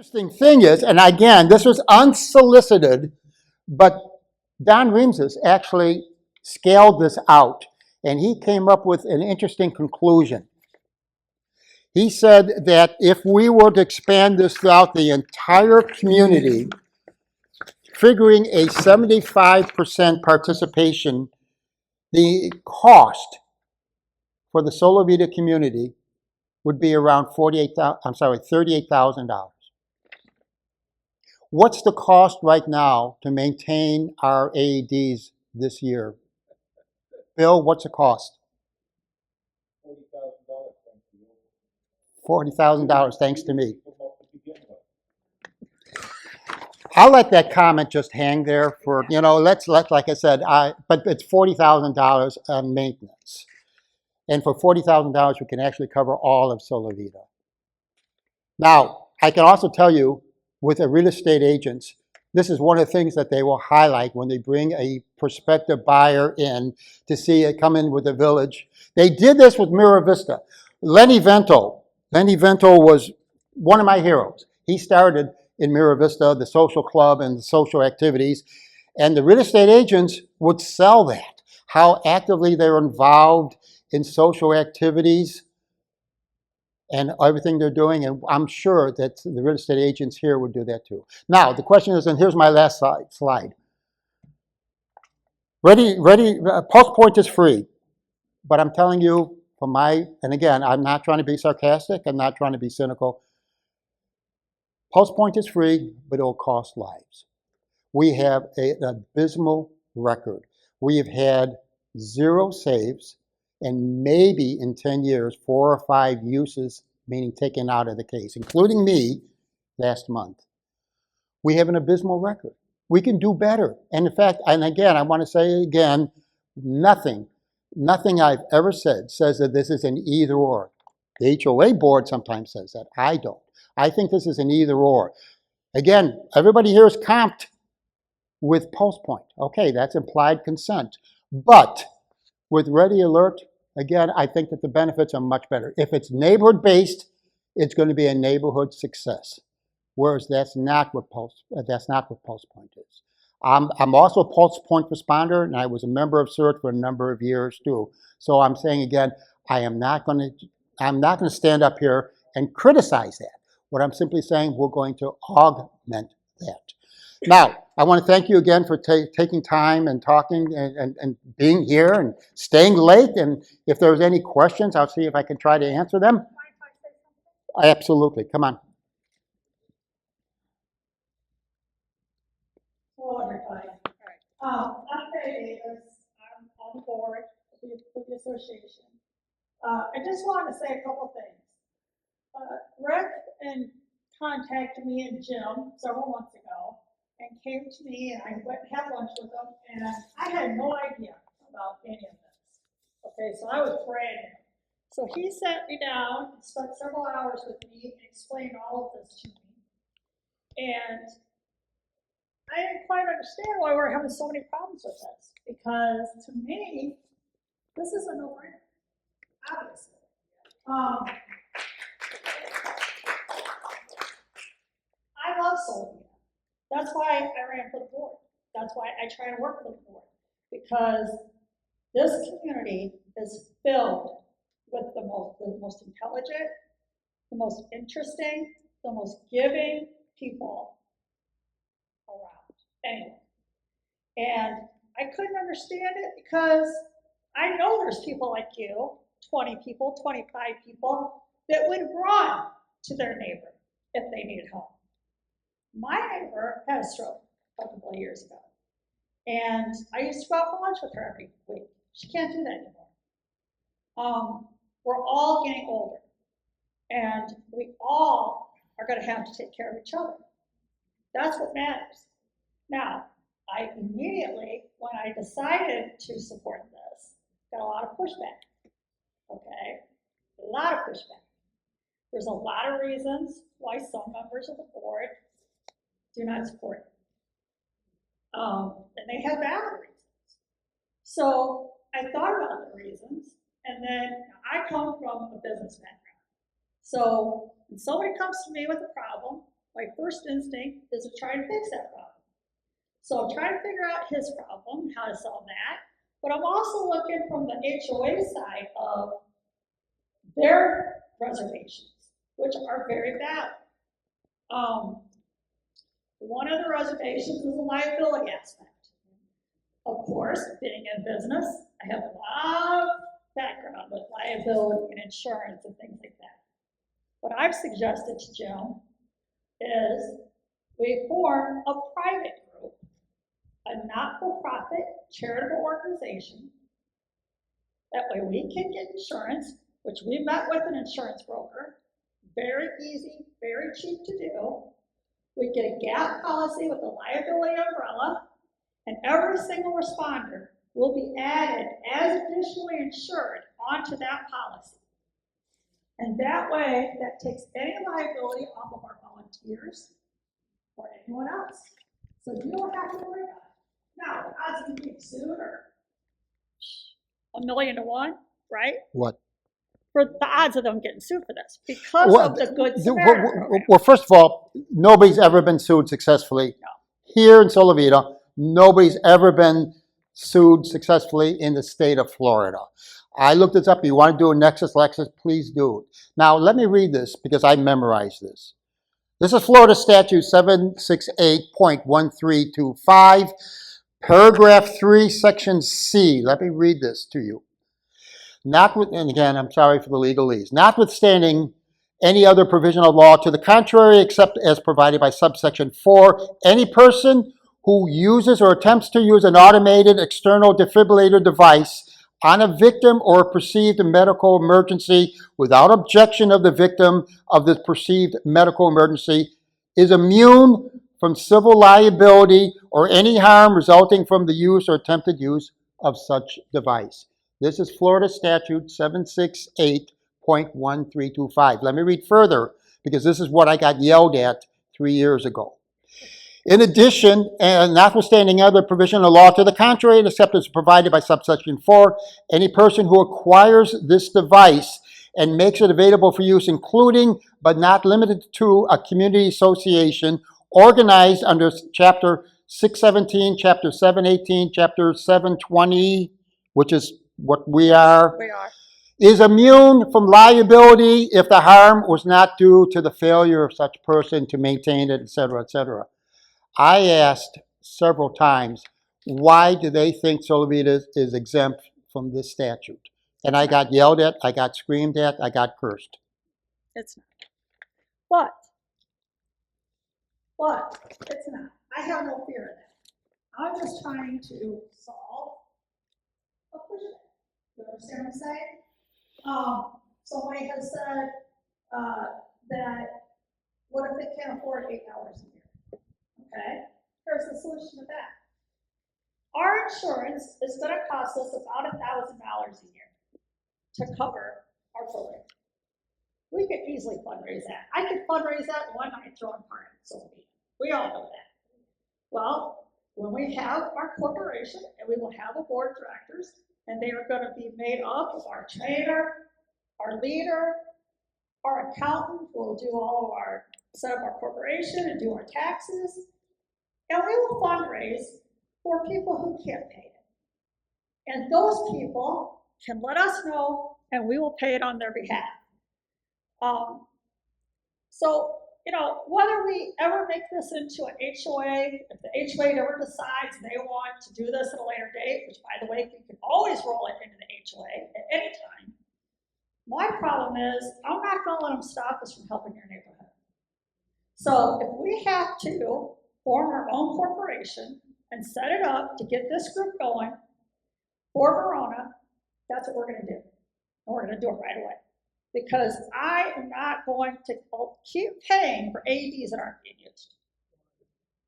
interesting thing is, and again, this was unsolicited, but Don Reamses actually scaled this out, and he came up with an interesting conclusion. He said that if we were to expand this throughout the entire community, figuring a 75% participation, the cost for the SoliVita community would be around $38,000. What's the cost right now to maintain our AEDs this year? Bill, what's the cost? $40,000, thanks to me. I'll let that comment just hang there for, let's like I said, but it's $40,000 on maintenance. And for $40,000, we can actually cover all of SoliVita. Now, I can also tell you, with the real estate agents, this is one of the things that they will highlight when they bring a prospective buyer in to see it come in with a village. They did this with Mira Vista. Lenny Vento was one of my heroes. He started in Mira Vista, the social club and the social activities, and the real estate agents would sell that, how actively they're involved in social activities and everything they're doing, and I'm sure that the real estate agents here would do that too. Now, the question is, and here's my last slide. Pulse Point is free, but I'm telling you, and again, I'm not trying to be sarcastic, I'm not trying to be cynical. Pulse Point is free, but it'll cost lives. We have an abysmal record. We have had 0 saves, and maybe in 10 years, 4 or 5 uses, meaning taken out of the case, including me last month. We have an abysmal record. We can do better. And in fact, and again, I want to say again, nothing I've ever said says that this is an either or. The HOA board sometimes says that. I don't. I think this is an either or. Again, everybody here is comped with Pulse Point. Okay, that's implied consent. But with Ready Alert, again, I think that the benefits are much better. If it's neighborhood-based, it's going to be a neighborhood success. Whereas that's not what Pulse Point is. I'm also a Pulse Point responder, and I was a member of CERT for a number of years too. So I'm saying again, I'm not going to stand up here and criticize that. What I'm simply saying, we're going to augment that. Now, I want to thank you again for taking time and talking and being here and staying late. And if there's any questions, I'll see if I can try to answer them. Absolutely. Come on. Hello, everybody. I'm Faye Davis. I'm on the board with the association. I just wanted to say a couple things. Rick contacted me and Jim several months ago and came to me, and I went and had lunch with them, and I had no idea about any of this. Okay, so I was brand new. So he sat me down and spent several hours with me and explained all of this to me. And I didn't quite understand why we're having so many problems with this, because to me, this is a no-brainer, obviously. I love SoliVita. That's why I ran for the board. That's why I try to work for the board, because this community is filled with the most intelligent, the most interesting, the most giving people around. Anyway, and I couldn't understand it because I know there's people like you, 20 people, 25 people, that would run to their neighbor if they needed help. My neighbor had a stroke a couple of years ago, and I used to go out for lunch with her every week. She can't do that anymore. We're all getting older, and we all are going to have to take care of each other. That's what matters. Now, I immediately, when I decided to support this, got a lot of pushback. Okay, a lot of pushback. There's a lot of reasons why some members of the board do not support it. And they have valid reasons. So I thought about the reasons, and then I come from a business background. So when somebody comes to me with a problem, my first instinct is to try and fix that problem. So I'm trying to figure out his problem, how to solve that, but I'm also looking from the HOA side of their reservations, which are very valid. One of the reservations is a liability aspect. Of course, being in business, I have a lot of background with liability and insurance and things like that. What I've suggested to Jim is we form a private group, a not-for-profit charitable organization. That way we can get insurance, which we met with an insurance broker. Very easy, very cheap to do. We get a gap policy with a liability umbrella, and every single responder will be added as additionally insured onto that policy. And that way, that takes any liability off of our volunteers or anyone else. So you don't have to worry about it. Now, odds of you being sued are 1,000,000 to 1, right? What? For the odds of them getting sued for this, because of the Good Samaritan program. Well, first of all, nobody's ever been sued successfully. No. Here in SoliVita, nobody's ever been sued successfully in the state of Florida. I looked this up. You want to do a Nexus Lexus, please do it. Now, let me read this because I memorized this. This is Florida Statute 768.1325, paragraph 3, section C. Let me read this to you. And again, I'm sorry for the legalese. Notwithstanding any other provision of law to the contrary, except as provided by subsection 4, any person who uses or attempts to use an automated external defibrillator device on a victim or a perceived medical emergency without objection of the victim of the perceived medical emergency is immune from civil liability or any harm resulting from the use or attempted use of such device. This is Florida Statute 768.1325. Let me read further because this is what I got yelled at 3 years ago. In addition, and notwithstanding other provision of law to the contrary, except as provided by subsection 4, any person who acquires this device and makes it available for use, including but not limited to a community association organized under Chapter 617, Chapter 718, Chapter 720, which is what we are, is immune from liability if the harm was not due to the failure of such person to maintain it, etc., etc. I asked several times, why do they think SoliVita is exempt from this statute? And I got yelled at, I got screamed at, I got cursed. It's not. But it's not. I have no fear of that. I'm just trying to solve a pushback. You understand what I'm saying? Somebody has said that what if they can't afford 8 hours a year? Okay, here's the solution to that. Our insurance is going to cost us about $1,000 a year to cover our program. We could easily fundraise that. I could fundraise that one night throwing party, so we all know that. Well, when we have our corporation, and we will have a board of directors, and they are going to be made up of our trainer, our leader, our accountant who will do all of our, set up our corporation and do our taxes, and we will fundraise for people who can't pay it. And those people can let us know, and we will pay it on their behalf. So, you know, whether we ever make this into an HOA, if the HOA ever decides they want to do this at a later date, which, by the way, you can always roll it into the HOA at any time, my problem is I'm not going to let them stop us from helping your neighborhood. So if we have to form our own corporation and set it up to get this group going for Verona, that's what we're going to do. And we're going to do it right away. Because I am not going to keep paying for AEDs that aren't being used.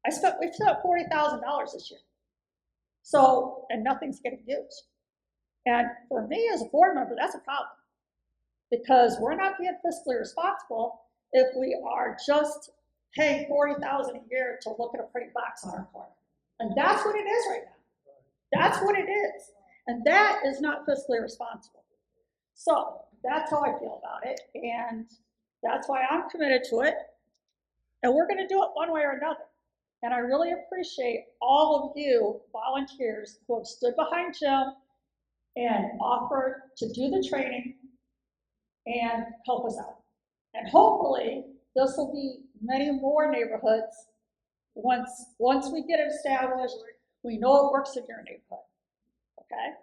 We've spent $40,000 this year. So, and nothing's getting used. And for me as a board member, that's a problem. Because we're not being fiscally responsible if we are just paying $40,000 a year to look at a pretty box on our corner. And that's what it is right now. That's what it is. And that is not fiscally responsible. So, that's how I feel about it, and that's why I'm committed to it. And we're gonna do it one way or another. And I really appreciate all of you volunteers who have stood behind Jim and offered to do the training and help us out. And hopefully, this will be many more neighborhoods. Once we get it established, we know it works in your neighborhood, okay?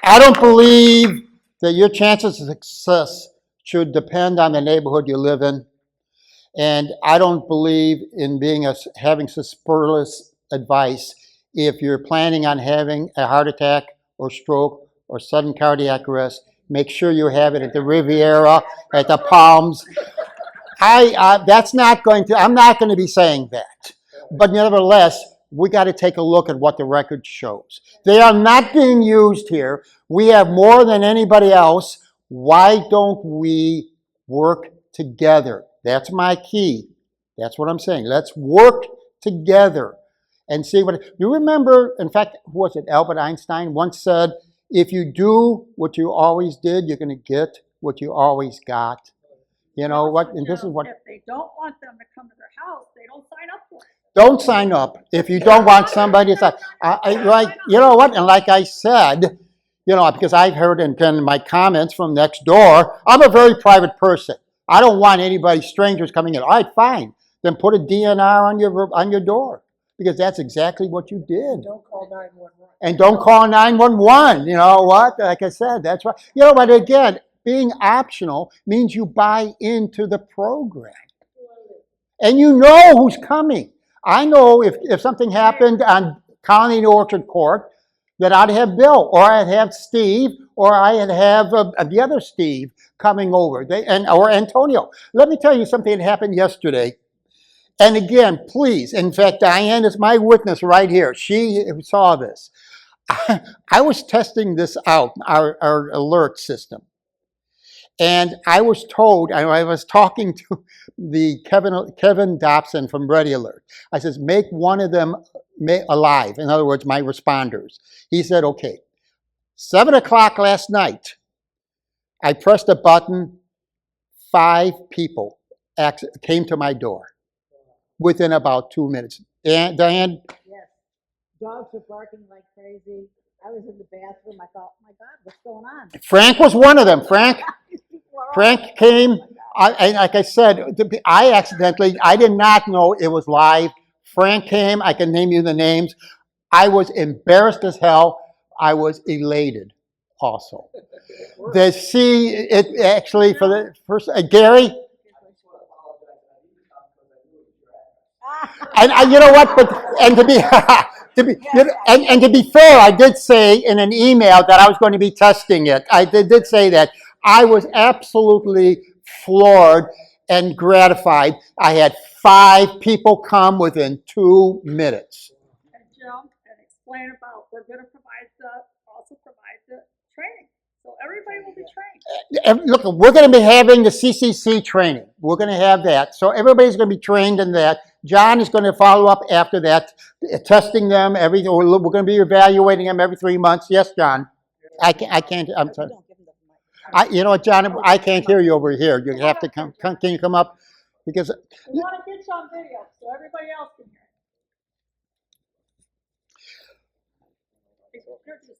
I don't believe that your chances of success should depend on the neighborhood you live in. And I don't believe in having superfluous advice if you're planning on having a heart attack or stroke or sudden cardiac arrest. Make sure you have it at the Riviera, at the Palms. That's not going to, I'm not going to be saying that. But nevertheless, we got to take a look at what the record shows. They are not being used here. We have more than anybody else. Why don't we work together? That's my key. That's what I'm saying. Let's work together and see what. You remember, in fact, who was it? Albert Einstein once said, if you do what you always did, you're going to get what you always got. You know what? And this is what. If they don't want them to come to their house, they don't sign up for it. Don't sign up if you don't want somebody to sign. Like, you know what? And like I said, you know, because I've heard in my comments from next door, I'm a very private person. I don't want anybody, strangers coming in. All right, fine. Then put a DNR on your door, because that's exactly what you did. Don't call 911. And don't call 911. You know what? Like I said, that's right. You know, but again, being optional means you buy into the program. And you know who's coming. I know if something happened on Colony and Orchard Court, that I'd have Bill, or I'd have Steve, or I'd have the other Steve coming over, or Antonio. Let me tell you something that happened yesterday. And again, please, in fact, Diane is my witness right here. She saw this. I was testing this out, our alert system. And I was told, I was talking to the Kevin Dobson from Ready Alert. I says, make one of them alive. In other words, my responders. He said, okay. 7 o'clock last night, I pressed a button. 5 people came to my door within about 2 minutes. Diane? Yes. Dogs were barking like crazy. I was in the bathroom. I thought, oh my God, what's going on? Frank was one of them. Frank came. Like I said, I did not know it was live. Frank came. I can name you the names. I was embarrassed as hell. I was elated also. To see it actually for the first, Gary? And you know what? And to be fair, I did say in an email that I was going to be testing it. I did say that. I was absolutely floored and gratified. I had 5 people come within 2 minutes. And Jim, and explain about, we're going to also provide the training. So everybody will be trained. Look, we're going to be having the CCC training. We're going to have that. So everybody's going to be trained in that. John is going to follow up after that, testing them. We're going to be evaluating them every 3 months. Yes, John? I can't, I'm sorry. You know what, John? I can't hear you over here. You have to come. Can you come up? Because we want to get you on video so everybody else can hear it. Introduce